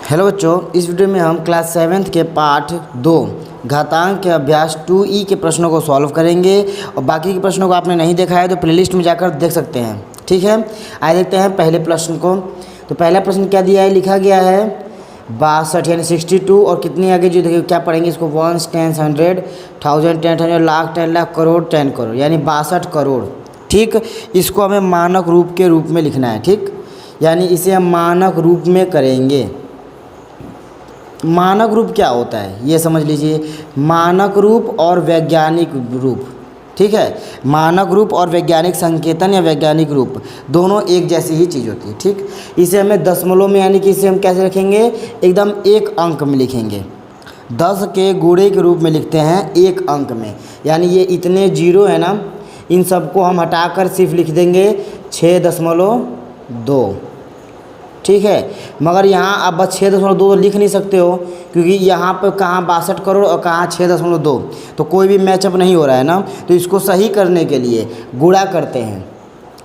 Hello बच्चों, इस video में हम क्लास 7th के पाठ 2 घातांक के अभ्यास 2E के प्रश्नों को सॉल्व करेंगे। और बाकी के प्रश्नों को आपने नहीं देखा है तो प्लेलिस्ट में जाकर देख सकते हैं। ठीक है, आइए देखते हैं पहले प्रश्न को। तो पहला प्रश्न क्या दिया है, लिखा गया है 62 यानी 62 और कितनी आगे जो देखिए क्या पढ़ेंगे इसको 1 10 100 1000 10,000 लाख 10 लाख करोड़ 10 करोड़ यानी 62 करोड़। ठीक, इसको हमें मानक रूप के रूप में लिखना है। ठीक, यानी इसे हम मानक रूप में करेंगे। मानक रूप क्या होता है ये समझ लीजिए, मानक रूप और वैज्ञानिक रूप। ठीक है, मानक रूप और वैज्ञानिक संकेतन या वैज्ञानिक रूप दोनों एक जैसी ही चीज़ होती है। ठीक, इसे हमें दशमलव में यानी कि इसे हम कैसे रखेंगे, एकदम एक अंक में लिखेंगे। 10 के गुणे के रूप में लिखते हैं एक अंक में, यानी ये इतने जीरो है ना, इन सबको हम हटाकर सिर्फ लिख देंगे 6.2। ठीक है, मगर यहाँ आप बस 6.2 लिख नहीं सकते हो, क्योंकि यहाँ पर कहाँ 62 करोड़ और कहाँ 6.2, तो कोई भी मैचअप नहीं हो रहा है ना। तो इसको सही करने के लिए गुणा करते हैं।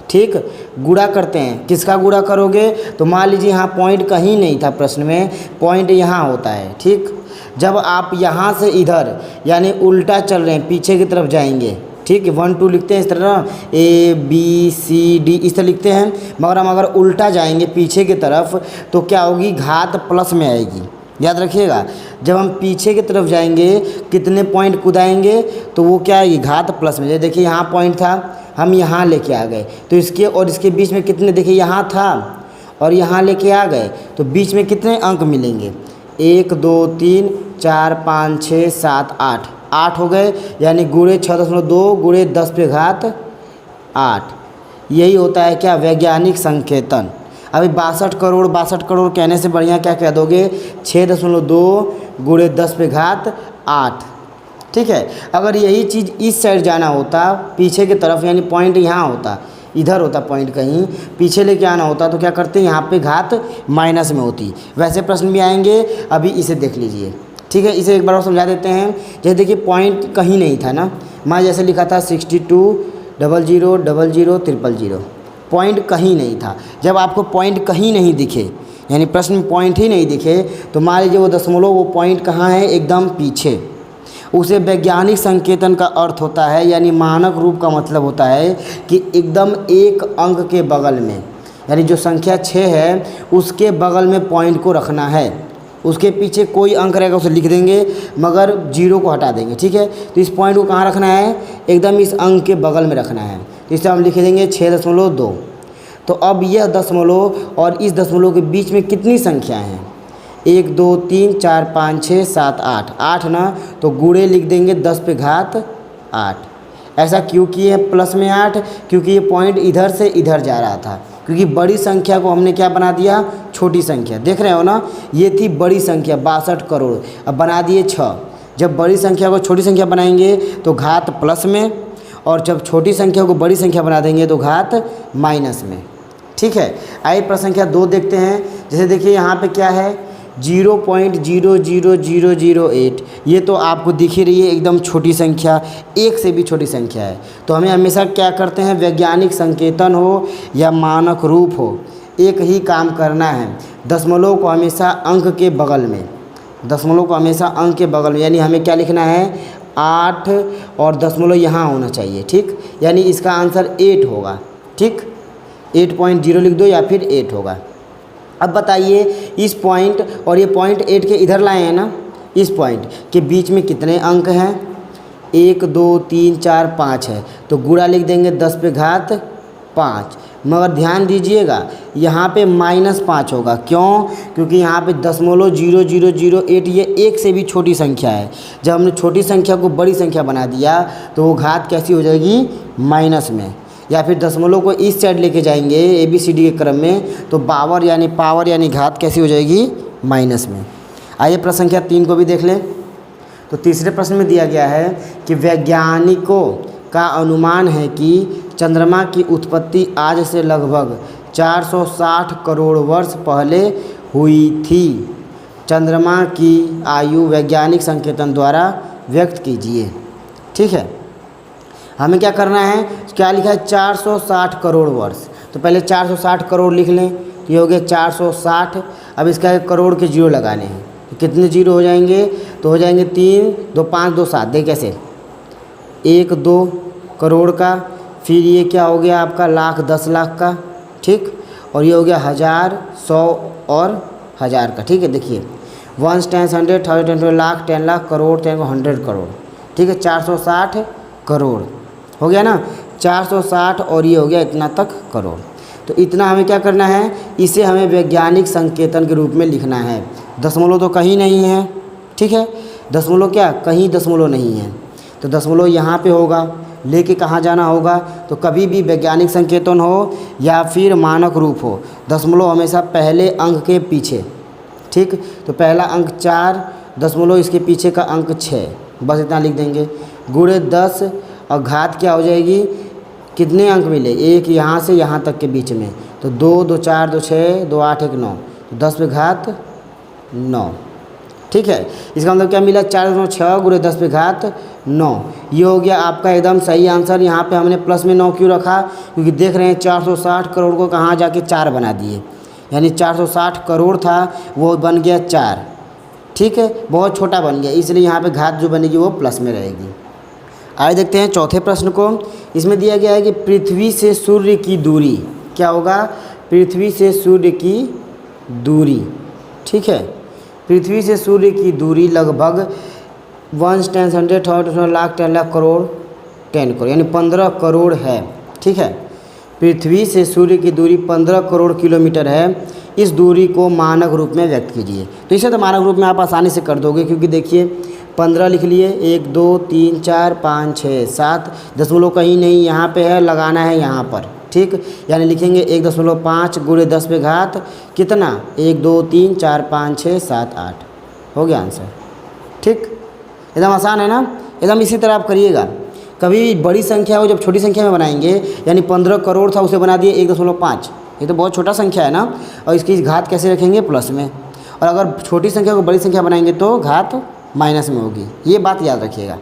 ठीक, गुणा करते हैं। किसका गुणा करोगे, तो मान लीजिए यहाँ पॉइंट कहीं नहीं था प्रश्न में, पॉइंट यहाँ होता है। ठीक, जब आप यहाँ से इधर यानी उल्टा चल रहे हैं, पीछे की तरफ जाएंगे। ठीक है, 1 2 लिखते हैं इस तरह ना, ABCD इस तरह लिखते हैं। मगर हम अगर उल्टा जाएंगे पीछे की तरफ तो क्या होगी, घात प्लस में आएगी। याद रखिएगा, जब हम पीछे की तरफ जाएंगे कितने पॉइंट कुदाएंगे तो वो क्या आएगी, घात प्लस में। देखिए यहाँ पॉइंट था, हम यहाँ लेके आ गए तो इसके और इसके बीच में कितने, देखिए यहाँ था और यहाँ लेके आ गए तो बीच में कितने अंक मिलेंगे, 1 2 3 4 5 6 7 8 हो गए। यानी गुणे 6.2 गुणे 10 पे घात 8, यही होता है क्या, वैज्ञानिक संकेतन। अभी 62 करोड़ कहने से बढ़िया क्या कह दोगे, 6.2 गुणे 10 पे घात 8। ठीक है, अगर यही चीज़ इस साइड जाना होता पीछे की तरफ, यानी पॉइंट यहाँ होता, इधर होता पॉइंट कहीं पीछे लेके आना होता, तो क्या करते हैं यहाँ पे घात माइनस में होती। वैसे प्रश्न भी आएंगे, अभी इसे देख लीजिए। ठीक है, इसे एक बार और समझा देते हैं। जैसे देखिए पॉइंट कहीं नहीं था ना, मैं जैसे लिखा था 62 00 00 000, पॉइंट कहीं नहीं था। जब आपको पॉइंट कहीं नहीं दिखे, यानी प्रश्न में पॉइंट ही नहीं दिखे, तो मान लीजिए वो दशमलव, वो पॉइंट कहाँ है, एकदम पीछे। उसे वैज्ञानिक संकेतन का अर्थ होता है, यानी मानक रूप का मतलब होता है कि एकदम एक अंक के बगल में, यानी जो संख्या 6 है उसके बगल में पॉइंट को रखना है। उसके पीछे कोई अंक रहेगा उसे लिख देंगे, मगर जीरो को हटा देंगे। ठीक है, तो इस पॉइंट को कहाँ रखना है, एकदम इस अंक के बगल में रखना है। तो इसे हम लिख देंगे 6.2। तो अब यह दशमलव और इस दशमलव के बीच में कितनी संख्या हैं, 1 2 3 4 5 6 7 8 ना, तो गुणे लिख देंगे 10 पे घात 8। ऐसा क्यों किए हैं प्लस में 8, क्योंकि ये पॉइंट इधर से इधर जा रहा था, क्योंकि बड़ी संख्या को हमने क्या बना दिया, छोटी संख्या। देख रहे हो ना, ये थी बड़ी संख्या 62 करोड़, अब बना दिए 6। जब बड़ी संख्या को छोटी संख्या बनाएंगे तो घात प्लस में, और जब छोटी संख्या को बड़ी संख्या बना देंगे तो घात माइनस में। ठीक है, आइए प्रश्न संख्या 2 देखते हैं। जैसे देखिए यहाँ पे क्या है, 0.00008, ये तो आपको दिख ही रही है एकदम छोटी संख्या, एक से भी छोटी संख्या है। तो हमें हमेशा क्या करते हैं, वैज्ञानिक संकेतन हो या मानक रूप हो, एक ही काम करना है। दशमलव को हमेशा अंक के बगल में, दशमलव को हमेशा अंक के बगल में, यानी हमें क्या लिखना है, 8 और दशमलव यहाँ होना चाहिए। ठीक, यानी इसका आंसर 8 होगा। ठीक, 8.0 लिख दो या फिर 8 होगा। अब बताइए इस पॉइंट और ये पॉइंट 8 के इधर लाए हैं ना, इस पॉइंट के बीच में कितने अंक हैं, 1 2 3 4 5 है, तो गुणा लिख देंगे 10 पे घात 5। मगर ध्यान दीजिएगा यहाँ पे -5 होगा। क्यों, क्योंकि यहाँ पे 0.0008 ये एक से भी छोटी संख्या है। जब हमने छोटी संख्या को बड़ी संख्या बना दिया तो वो घात कैसी हो जाएगी, माइनस में। या फिर दशमलव को इस साइड लेके जाएंगे ABCD के क्रम में, तो पावर यानी घात कैसी हो जाएगी, माइनस में। आइए प्रश्न संख्या 3 को भी देख लें। तो तीसरे प्रश्न में दिया गया है कि वैज्ञानिकों का अनुमान है कि चंद्रमा की उत्पत्ति आज से लगभग 460 करोड़ वर्ष पहले हुई थी। चंद्रमा की आयु वैज्ञानिक संकेतन द्वारा व्यक्त कीजिए। ठीक है, हमें क्या करना है, क्या लिखा है, 460 करोड़ वर्ष। तो पहले 460 करोड़ लिख लें, ये हो गया 460। अब इसका एक करोड़ के जीरो लगाने हैं, तो कितने जीरो हो जाएंगे, तो हो जाएंगे 3 2 5 2 7। देख कैसे, 1 2 करोड़ का, फिर ये क्या हो गया आपका लाख 10 लाख का, ठीक, और ये हो गया 1000 100 और 1000 का, ठीक है। देखिए 1 10 100 1000 लाख 10 लाख करोड़ 10 100 करोड़, ठीक है। 460 करोड़ हो गया ना, 460 और ये हो गया इतना तक करोड़। तो इतना हमें क्या करना है, इसे हमें वैज्ञानिक संकेतन के रूप में लिखना है। दशमलव तो कहीं नहीं है, ठीक है, दशमलव क्या कहीं दशमलव नहीं है, तो दशमलव यहाँ पे होगा, लेके कहाँ जाना होगा, तो कभी भी वैज्ञानिक संकेतन हो या फिर मानक रूप हो, दशमलव हमेशा पहले अंक के पीछे, ठीक। तो पहला अंक 4, दशमलव इसके पीछे का अंक 6, बस इतना लिख देंगे। गुणे 10 और घात क्या हो जाएगी, कितने अंक मिले, एक यहाँ से यहाँ तक के बीच में, तो 2 2 4 2 6 2 8 1 9, तो 10 पे घात 9, ठीक है। इसका मतलब क्या मिला, 4 9 6 गुणे 10 पे घात 9। ये हो गया आपका एकदम सही आंसर। यहाँ पे हमने प्लस में 9 क्यों रखा, क्योंकि देख रहे हैं 460 करोड़ को कहाँ जाके 4 बना दिए, यानी 460 करोड़ था वो बन गया 4, ठीक है, बहुत छोटा बन गया, इसलिए यहाँ पे घात जो बनेगी वो प्लस में रहेगी। आइए देखते हैं चौथे प्रश्न को। इसमें दिया गया है कि पृथ्वी से सूर्य की दूरी क्या होगा, पृथ्वी से सूर्य की दूरी, ठीक है, पृथ्वी से सूर्य की दूरी लगभग 1 10 100 1000 लाख 10 लाख करोड़ 10 करोड़, यानी 15 करोड़ है, ठीक है। पृथ्वी से सूर्य की दूरी 15 करोड़ किलोमीटर है। इस दूरी को मानक रूप में व्यक्त कीजिए। तो इसे तो मानक रूप में आप आसानी से कर दोगे, क्योंकि देखिए 15 लिख लिए, 1 2 3 4 5 6 7, दशमलव कहीं नहीं, यहाँ पे है, लगाना है यहाँ पर, ठीक, यानी लिखेंगे 1.5 गुणे 10 पे घात कितना, 1 2 3 4 5 6 7 8, हो गया आंसर, ठीक। एकदम आसान है ना, एकदम इसी तरह आप करिएगा। कभी बड़ी संख्या हो जब छोटी संख्या में बनाएंगे, यानी 15 करोड़ था उसे बना दिए 1.5, ये तो बहुत छोटा संख्या है ना, और इसकी घात कैसे रखेंगे, प्लस में, और अगर छोटी संख्या को बड़ी संख्या बनाएंगे तो घात माइनस में होगी, ये बात याद रखिएगा।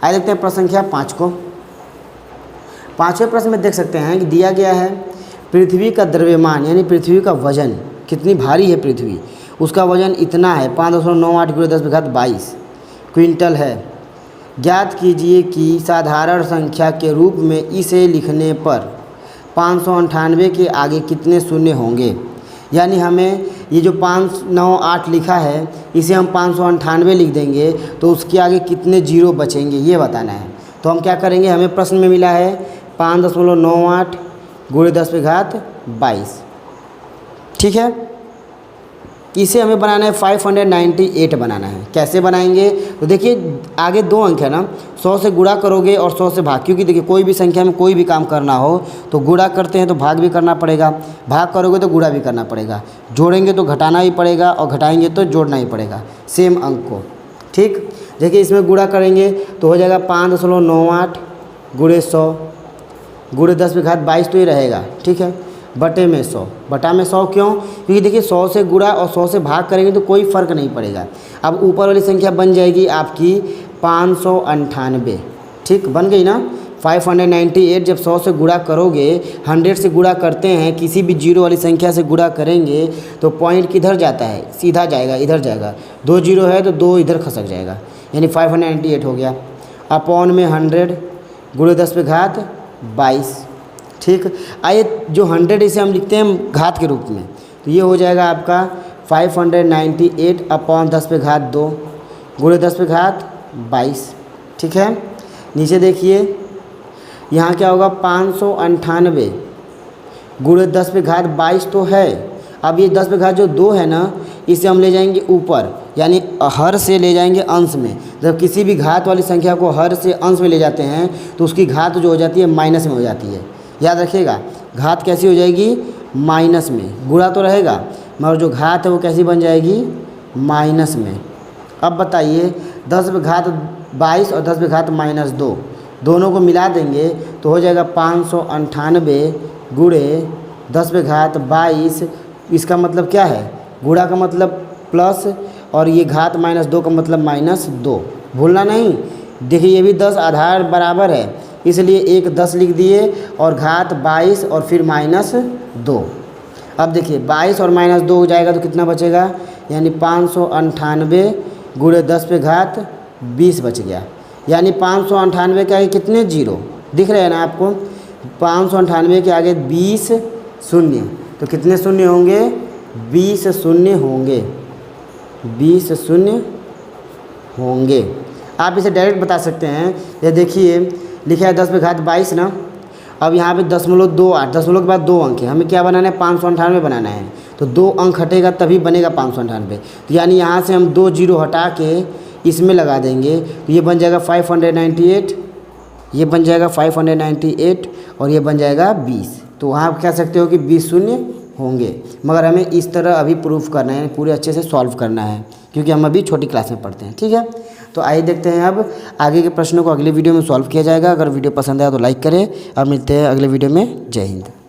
आइए देखते हैं प्रश्न संख्या 5 को। 5वें प्रश्न में देख सकते हैं कि दिया गया है पृथ्वी का द्रव्यमान, यानी पृथ्वी का वजन, कितनी भारी है पृथ्वी, उसका वजन इतना है 5.98 गुणे 10 पे घात 22 क्विंटल है। ज्ञात कीजिए कि साधारण संख्या के रूप में इसे लिखने पर 598 के आगे कितने शून्य होंगे, यानी हमें ये जो 598 लिखा है इसे हम 598 लिख देंगे तो उसके आगे कितने जीरो बचेंगे ये बताना है। तो हम क्या करेंगे, हमें प्रश्न में मिला है 5.98 गुणे 10 पे घात 22, ठीक है। इसे हमें बनाना है 598 बनाना है। कैसे बनाएंगे, तो देखिए आगे 2 अंक है ना, 100 से गुणा करोगे और 100 से भाग, क्योंकि देखिए कोई भी संख्या में कोई भी काम करना हो तो गुणा करते हैं तो भाग भी करना पड़ेगा, भाग करोगे तो गुणा भी करना पड़ेगा, जोड़ेंगे तो घटाना ही पड़ेगा और घटाएंगे तो जोड़ना ही पड़ेगा सेम अंक को, ठीक। देखिए इसमें गुणा करेंगे तो हो जाएगा 5.98 गुणे 100 गुणे 10 पे घात 22 तो ये रहेगा, ठीक है, बटे में 100, बटा में 100 क्यों, क्योंकि देखिए 100 से गुणा और 100 से भाग करेंगे तो कोई फ़र्क नहीं पड़ेगा। अब ऊपर वाली संख्या बन जाएगी आपकी 598, ठीक, बन गई ना। 598 जब 100 से गुणा करोगे, 100 से गुणा करते हैं, किसी भी जीरो वाली संख्या से गुणा करेंगे तो पॉइंट किधर जाता है, सीधा जाएगा, इधर जाएगा, 2 जीरो है तो 2 इधर खसक जाएगा, यानी 598 हो गया। अपॉन में 100 गुणे 10 पे घात 22, ठीक। आइए जो 100 इसे हम लिखते हैं घात के रूप में, तो ये हो जाएगा आपका 598 अपॉन 10 पे घात 2 गुणे 10 पे घात 22, ठीक है। नीचे देखिए यहाँ क्या होगा, 598 गुणे 10 पे घात 22 तो है। अब ये 10 पे घात जो 2 है ना, इसे हम ले जाएंगे ऊपर, यानी हर से ले जाएंगे अंश में। जब किसी भी घात वाली संख्या को हर से अंश में ले जाते हैं तो उसकी घात जो हो जाती है माइनस में हो जाती है, याद रखिएगा। घात कैसी हो जाएगी, माइनस में, गुणा तो रहेगा मगर जो घात है वो कैसी बन जाएगी, माइनस में। अब बताइए 10 पे घात 22 और 10 पे घात -2 दोनों को मिला देंगे तो हो जाएगा 598 गुणे 10 पे घात 22। इसका मतलब क्या है, गुणा का मतलब प्लस और ये घात -2 का मतलब -2, भूलना नहीं। देखिए ये भी 10 आधार बराबर है, इसलिए एक 10 लिख दिए और घात 22 और फिर -2। अब देखिए 22 और -2 हो जाएगा तो कितना बचेगा, यानी 598 गुणे 10 पे घात 20 बच गया। यानी 598 के आगे कितने जीरो दिख रहे हैं ना आपको, 598 के आगे 20 शून्य, तो कितने शून्य होंगे, 20 शून्य होंगे, 20 शून्य होंगे। आप इसे डायरेक्ट बता सकते हैं। ये देखिए लिखा है 10 पे घात 22 ना, अब यहाँ पे 0.28, दशमलव के बाद 2 अंक है, हमें क्या बनाना है, 598 बनाना है। तो 2 अंक हटेगा तभी बनेगा 598। तो यानी यहाँ से हम 2 जीरो हटा के इसमें लगा देंगे, तो ये बन जाएगा 598, ये बन जाएगा 598 और ये बन जाएगा 20। तो वहाँ आप कह सकते हो कि 20 शून्य होंगे, मगर हमें इस तरह अभी प्रूफ करना है, पूरे अच्छे से सॉल्व करना है, क्योंकि हम अभी छोटी क्लास में पढ़ते हैं। ठीक है, तो आइए देखते हैं अब आगे के प्रश्नों को अगले वीडियो में सॉल्व किया जाएगा। अगर वीडियो पसंद आया तो लाइक करें और मिलते हैं अगले वीडियो में। जय हिंद।